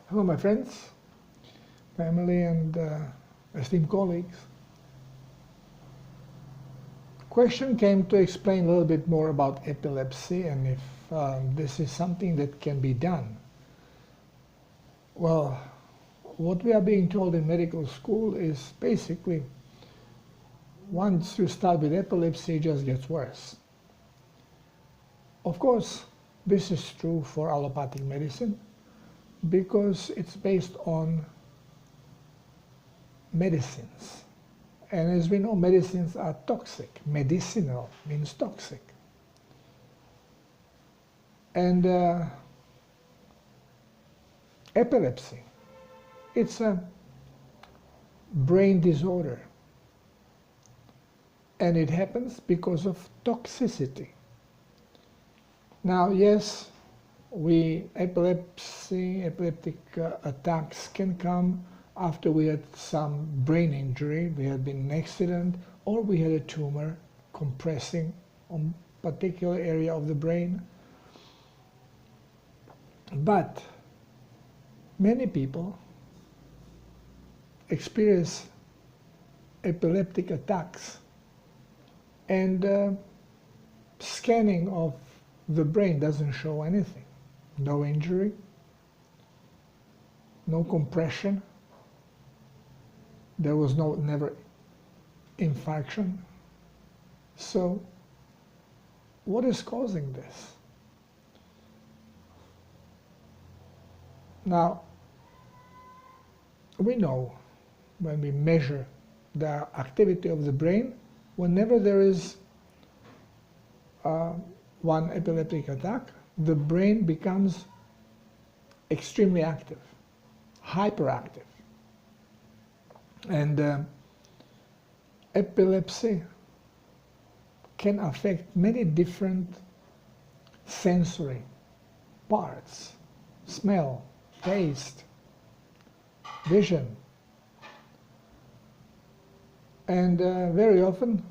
Hello, my friends, family, and esteemed colleagues. Question came to explain a little bit more about epilepsy and if this is something that can be done. Well, what we are being told in medical school is basically once you start with epilepsy, it just gets worse. Of course, this is true for allopathic medicine because it's based on medicines. And as we know, medicines are toxic. Medicinal means toxic. And epilepsy, it's a brain disorder. And it happens because of toxicity. Now, yes, epileptic attacks can come after we had some brain injury, we had been in an accident, or we had a tumor compressing on a particular area of the brain. But many people experience epileptic attacks, and scanning of the brain doesn't show anything. No injury, no compression. There was never infarction. So what is causing this? Now, we know when we measure the activity of the brain, whenever there is one epileptic attack, the brain becomes extremely active, hyperactive. And epilepsy can affect many different sensory parts: smell, taste, vision. And very often,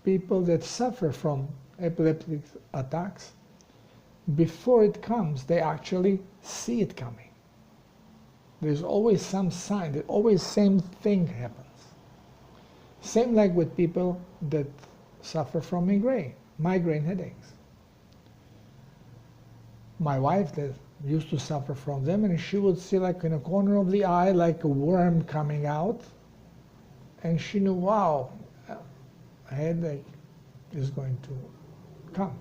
people that suffer from epileptic attacks, before it comes, they actually see it coming. There's always some sign, that always same thing happens. Same like with people that suffer from migraine headaches. My wife that used to suffer from them, and she would see like in a corner of the eye like a worm coming out, and she knew, wow, a headache is going to come.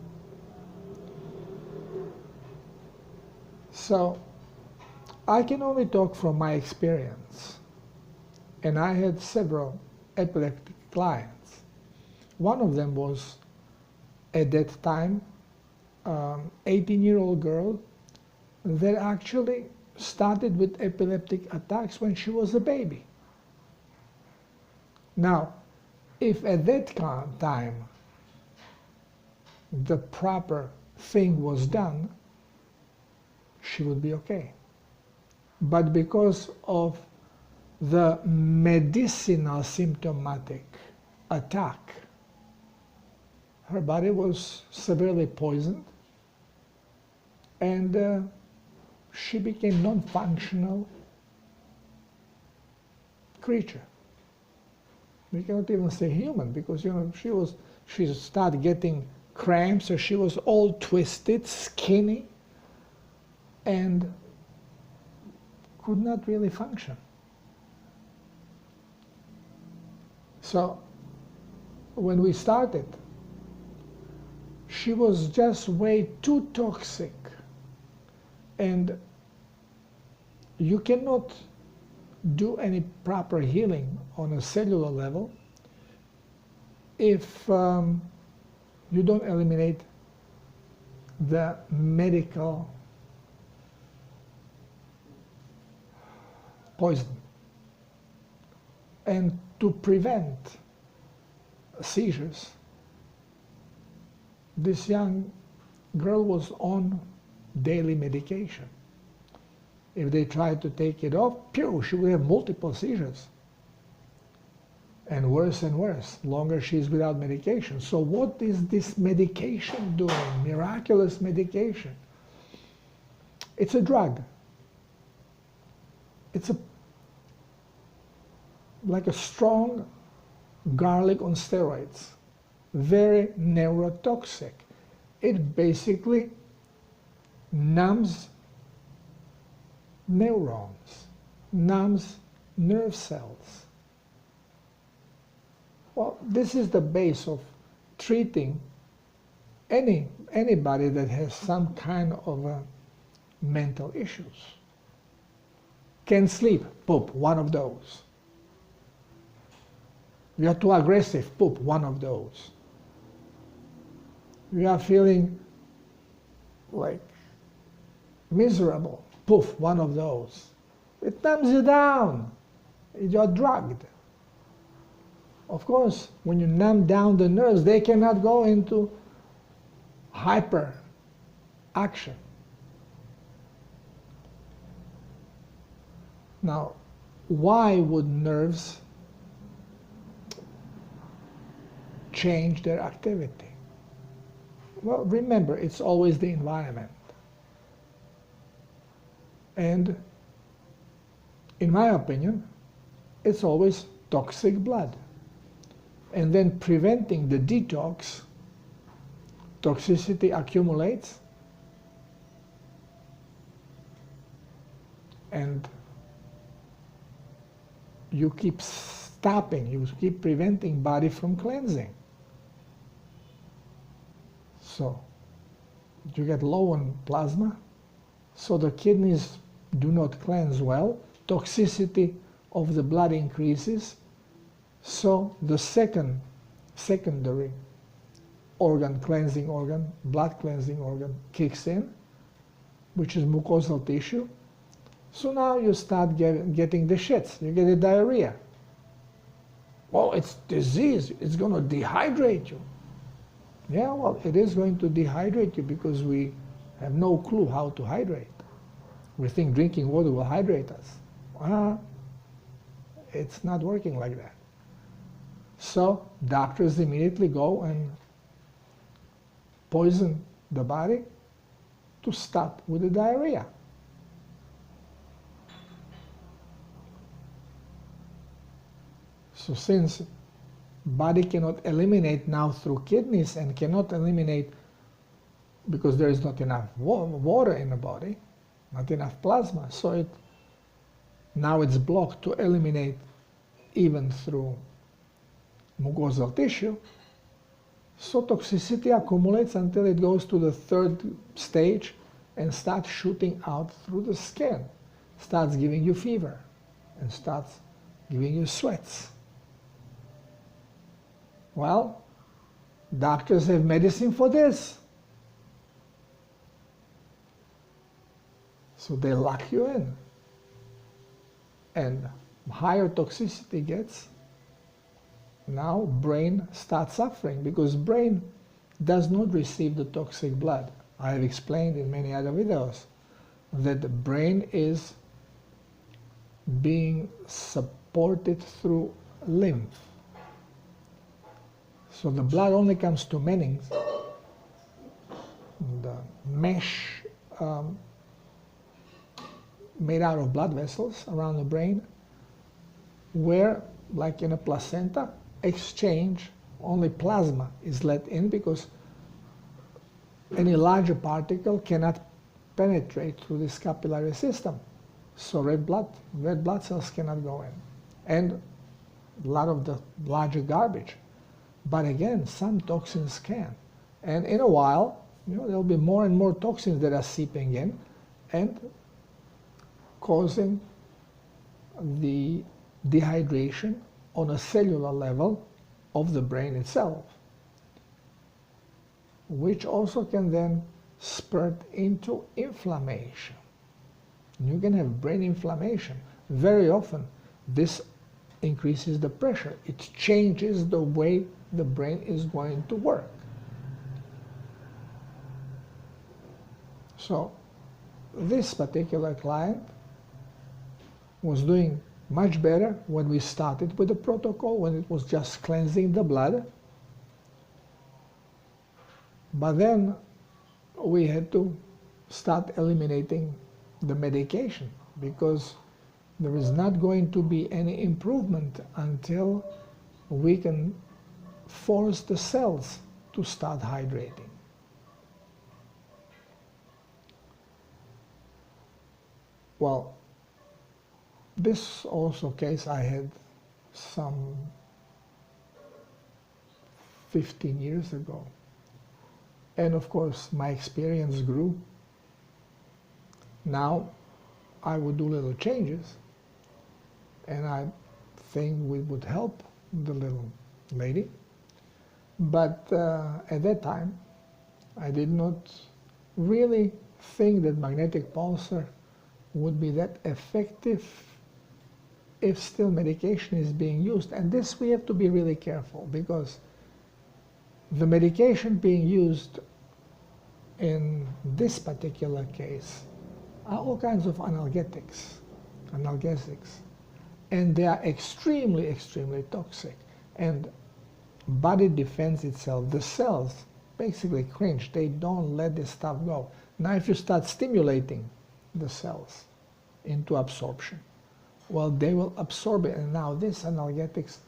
So I can only talk from my experience, and I had several epileptic clients. One of them was, at that time, 18-year-old girl that actually started with epileptic attacks when she was a baby. Now, if at that time the proper thing was done, she would be okay. But because of the medicinal symptomatic attack, her body was severely poisoned, and she became non-functional creature. We cannot even say human, because she started getting cramps, so she was all twisted, skinny, and could not really function. So when we started, she was just way too toxic, and you cannot do any proper healing on a cellular level if you don't eliminate the medical poison. And to prevent seizures, this young girl was on daily medication. If they tried to take it off, she would have multiple seizures. And worse, longer she's without medication. So what is this medication doing? Miraculous medication. It's a drug. It's like a strong garlic on steroids, very neurotoxic. It basically numbs neurons, numbs nerve cells. Well, this is the base of treating anybody that has some kind of mental issues. Can't sleep, poop, one of those. You are too aggressive, poop, one of those. You are feeling like miserable, poof, one of those. It numbs you down. You're drugged. Of course, when you numb down the nerves, they cannot go into hyper action. Now, why would nerves change their activity? Well, remember, it's always the environment. And in my opinion, it's always toxic blood. And then preventing the detox, toxicity accumulates, and you keep stopping, you keep preventing body from cleansing. So you get low on plasma, so the kidneys do not cleanse well, toxicity of the blood increases, so the secondary organ, cleansing organ, blood cleansing organ kicks in, which is mucosal tissue. So now you start getting the shits, you get the diarrhea. Well, it's disease, it's going to dehydrate you. Yeah, well, it is going to dehydrate you because we have no clue how to hydrate. We think drinking water will hydrate us. It's not working like that. So doctors immediately go and poison the body to stop with the diarrhea. So since body cannot eliminate now through kidneys and cannot eliminate because there is not enough water in the body, not enough plasma, so now it's blocked to eliminate even through mucosal tissue, so toxicity accumulates until it goes to the third stage and starts shooting out through the skin, starts giving you fever, and starts giving you sweats. Well, doctors have medicine for this. So they lock you in. And higher toxicity gets, now brain starts suffering because brain does not receive the toxic blood. I have explained in many other videos that the brain is being supported through lymph. So the blood only comes to Mennings, the mesh made out of blood vessels around the brain, where, like in a placenta, exchange, only plasma is let in because any larger particle cannot penetrate through this capillary system. So red blood cells cannot go in. And a lot of the larger garbage. But again, some toxins can. And in a while, there'll be more and more toxins that are seeping in and causing the dehydration on a cellular level of the brain itself, which also can then spurt into inflammation. You can have brain inflammation. Very often, this increases the pressure. It changes the way the brain is going to work. So this particular client was doing much better when we started with the protocol, when it was just cleansing the blood. But then we had to start eliminating the medication because There is not going to be any improvement until we can force the cells to start hydrating. Well, this also case I had some 15 years ago. And of course, my experience grew. Now, I would do little changes, and I think we would help the little lady. But at that time, I did not really think that magnetic pulsar would be that effective if still medication is being used. And this we have to be really careful, because the medication being used in this particular case are all kinds of analgesics, and they are extremely, extremely toxic. And body defends itself. The cells basically cringe. They don't let this stuff go. Now, if you start stimulating the cells into absorption, well, they will absorb it, and now these analgesics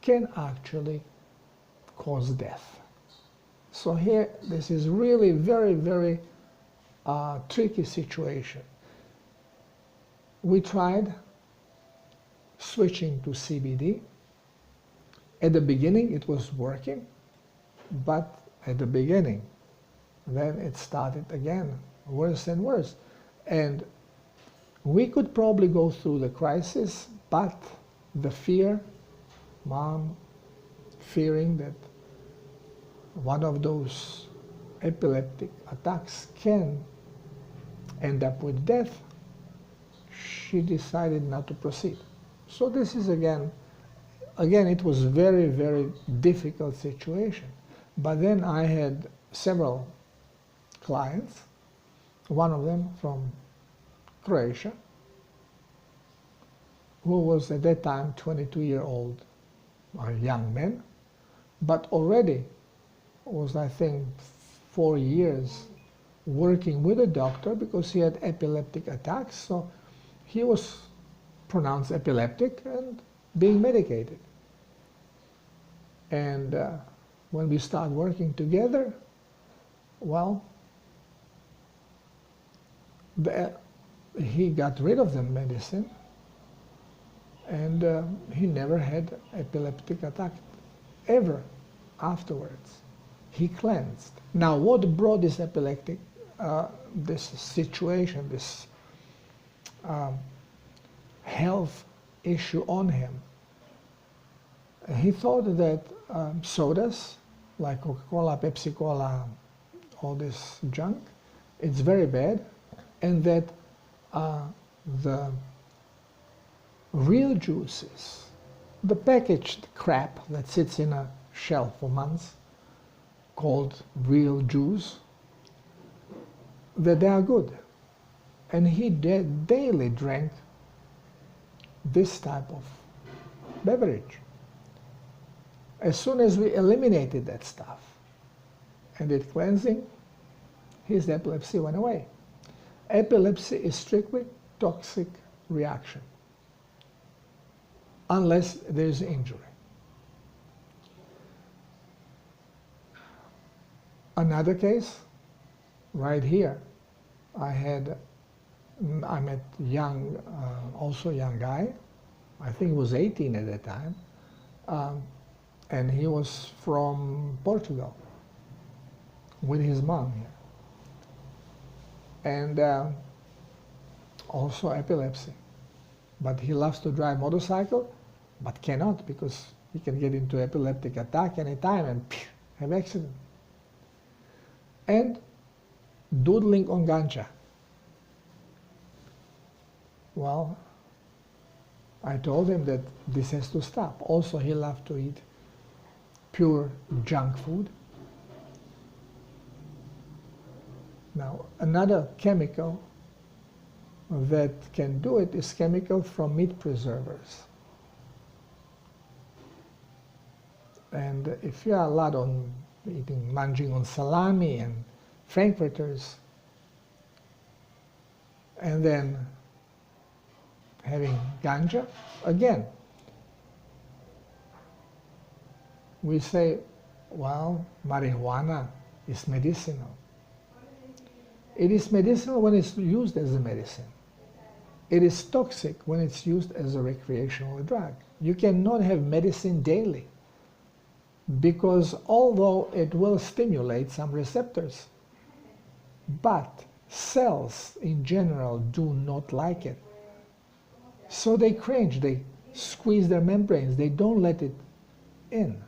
can actually cause death. So here, this is really very, very tricky situation. We tried switching to CBD. At the beginning, it was working, but at the beginning, then it started again, worse and worse. And we could probably go through the crisis, but the fear, mom fearing that one of those epileptic attacks can end up with death, she decided not to proceed. So this is again, it was very, very difficult situation. But then I had several clients, one of them from Croatia, who was at that time 22-year-old, a young man, but already was, I think, 4 years working with a doctor because he had epileptic attacks. So he was pronounced epileptic and being medicated. And when we started working together, well, he got rid of the medicine, and he never had epileptic attack ever afterwards. He cleansed. Now, what brought this epileptic, this situation, this health issue on him? He thought that sodas, like Coca-Cola, Pepsi-Cola, all this junk, it's very bad, and that the real juices, the packaged crap that sits in a shelf for months, called real juice, that they are good. And he daily drank this type of beverage. As soon as we eliminated that stuff and did cleansing, his epilepsy went away. Epilepsy is strictly toxic reaction, unless there is injury. Another case, right here, I met young, also young guy, I think he was 18 at that time, and he was from Portugal with his mom here. And also epilepsy. But he loves to drive motorcycle, but cannot because he can get into epileptic attack anytime and have accident. And doodling on ganja. Well, I told him that this has to stop. Also, he loved to eat pure junk food. Now, another chemical that can do it is chemical from meat preservers. And if you are a lot on munching on salami and frankfurters, and then having ganja, again, we say, well, marijuana is medicinal. It is medicinal when it's used as a medicine. It is toxic when it's used as a recreational drug. You cannot have medicine daily because although it will stimulate some receptors, but cells in general do not like it. So they cringe, they squeeze their membranes, they don't let it in.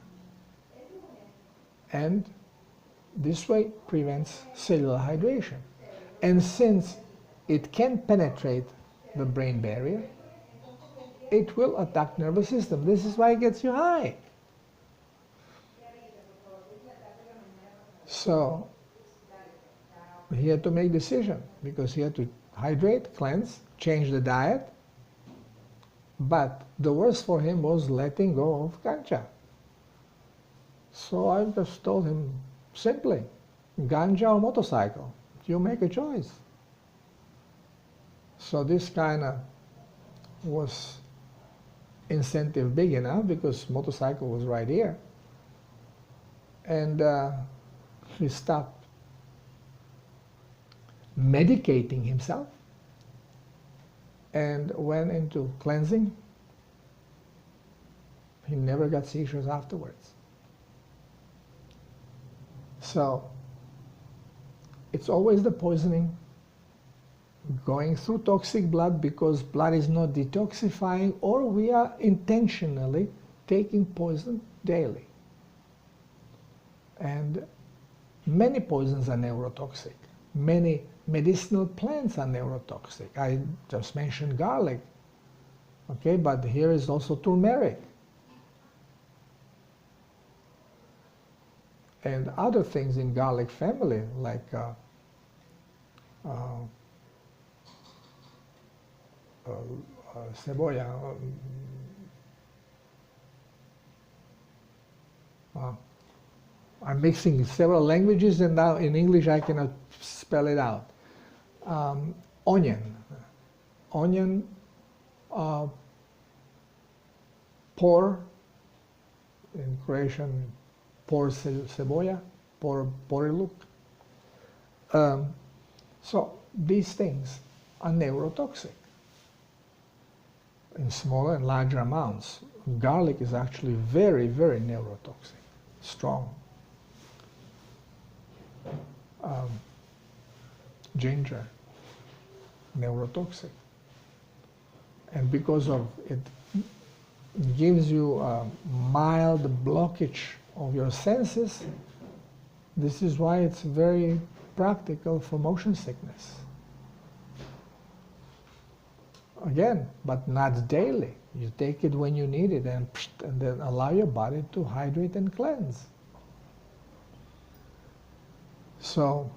And this way prevents cellular hydration. And since it can penetrate the brain barrier, it will attack nervous system. This is why it gets you high. So he had to make a decision because he had to hydrate, cleanse, change the diet. But the worst for him was letting go of ganja. So I just told him simply, ganja or motorcycle, you make a choice. So this kind of was incentive big enough because motorcycle was right here. And he stopped medicating himself and went into cleansing. He never got seizures afterwards. So it's always the poisoning going through toxic blood because blood is not detoxifying, or we are intentionally taking poison daily. And many poisons are neurotoxic. Many medicinal plants are neurotoxic. I just mentioned garlic, okay, but here is also turmeric. And other things in garlic family, like cebolla. I'm mixing several languages, and now in English I cannot spell it out. Onion. Onion, por, in Croatian, por cebolla, por poriluk. So these things are neurotoxic in smaller and larger amounts. Garlic is actually very, very neurotoxic, strong. Ginger, neurotoxic. And because of it gives you a mild blockage of your senses, this is why it's very practical for motion sickness. Again, but not daily. You take it when you need it and then allow your body to hydrate and cleanse. So,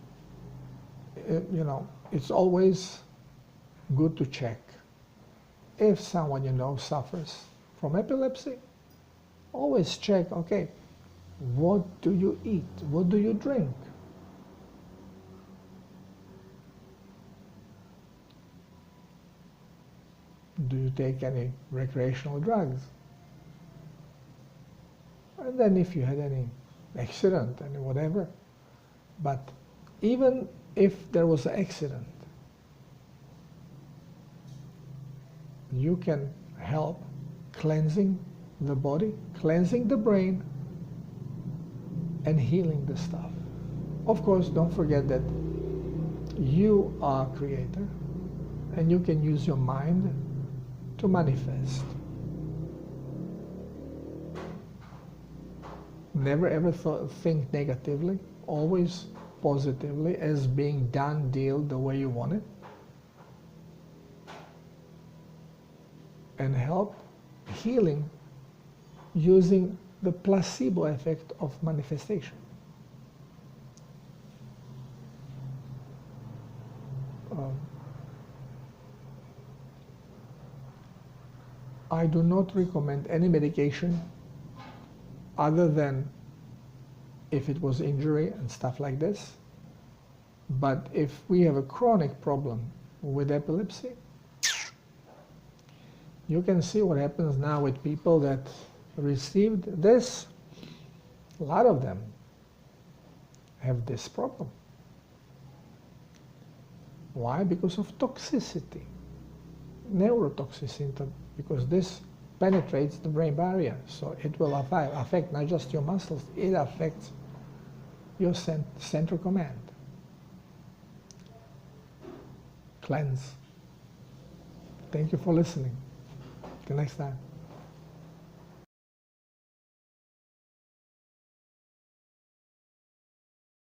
you know, it's always good to check. If someone you know suffers from epilepsy, always check, okay, what do you eat? What do you drink? Do you take any recreational drugs? And then if you had any accident, any whatever. But even if there was an accident, you can help cleansing the body, cleansing the brain, and healing the stuff. Of course, don't forget that you are a creator, and you can use your mind to manifest. Never ever think negatively, always positively, as being done deal the way you want it, and help healing using the placebo effect of manifestation. I do not recommend any medication other than if it was injury and stuff like this. But if we have a chronic problem with epilepsy, You can see what happens now with people that received this. A lot of them have this problem. Why? Because of toxicity, neurotoxicity, because this penetrates the brain barrier. So it will affect not just your muscles, it affects your central command. Cleanse. Thank you for listening. Till next time.